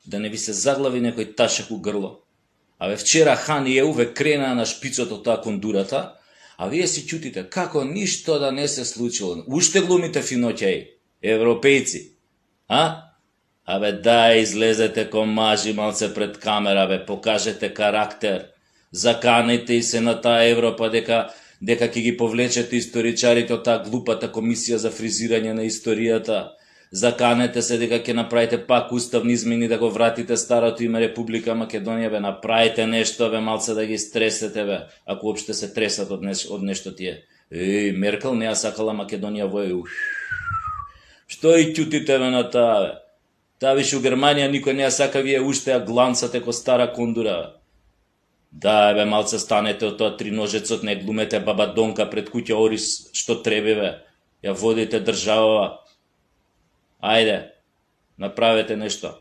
да не ви се заглави некој ташак у грло. Вчера Хан и Еуве крена на шпицот од таа кондурата, а вие си чутите како ништо да не се случило. Уште глумите финоќаи, европејци. Да, излезете ко мажи малце пред камера, покажете карактер. Заканете и се на таа Европа дека ќе ги повлечете историчарите од таа глупата комисија за фризирање на историјата. Заканете се дека ќе направите пак уставни измени да го вратите старото име Република Македонија, направите нешто, малце да ги стресете, ако уопште се тресат од нешто тие. Меркел не ја сакала Македонија во Што и ќутите на таа, Таа више у Германија никој не ја сака, вие уште ја гланцате ко стара кондура. Да, малце станете од тоа триножецот, не глумете бабадонка пред куќа Орис, што треба, ја водите држава. Ајде, направете нешто.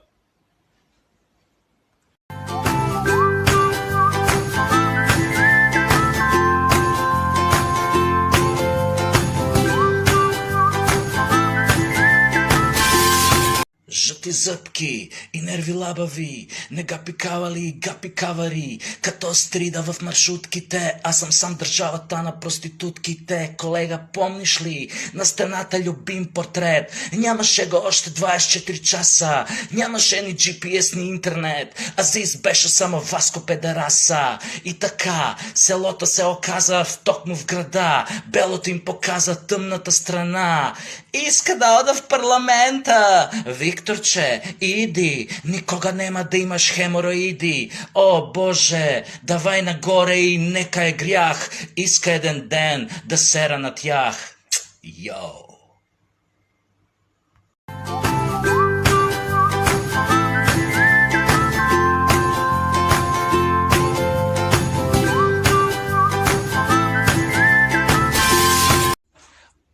Жути зъбки и нерви лабави, не гапи кавали, гапи кавари, като стрида в маршрутките, аз съм сам държавата на проститутките. Колега, помниш ли на стената любим портрет? Нямаше го още 24 часа, нямаше ни GPS, ни интернет, Азис беше само Васко педераса. И така, селото се оказа втокмо в града, белото им показа тъмната страна. Иска да ода в парламента, Викторче, иди, никога нема да имаш хемороиди. О, Боже, давай нагоре и нека е грях, иска един ден да сера на тях. Йоу!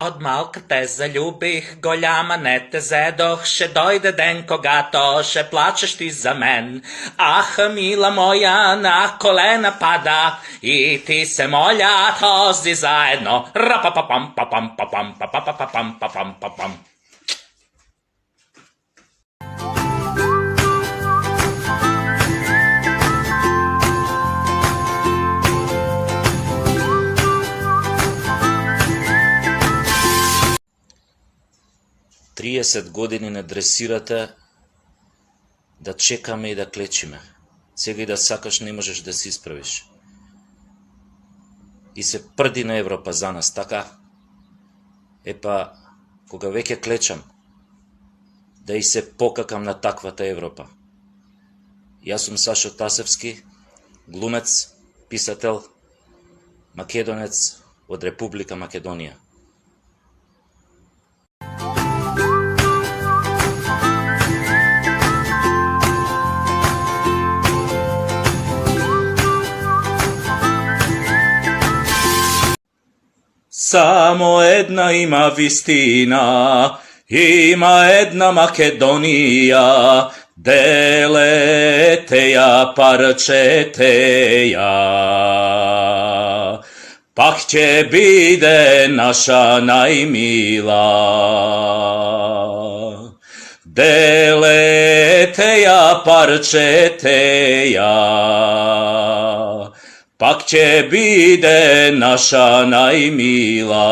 От малка те залюбих, голяма не те зедох, ще дойде ден, когато ще плачеш ти за мен. Ах, мила моя, на колена пада, и ти се моля, този заедно. Ра-па-па-пам-па-пам-па-пам-па-па-па-пам-па-пам-па-пам. 30 години не дресирате да чекаме и да клечиме. Сега и да сакаш не можеш да се исправиш. И се прди на Европа за нас, така? Кога веќе клечам, да и се покакам на таквата Европа. Јас сум Сашо Тасевски, глумец, писател, македонец од Република Македонија. Само една има вистина, има една Македонија, делете ја, парчете ја. Пак ќе биде наша најмила. Делете ја, парчете ја. Пак ќе биде наша најмила.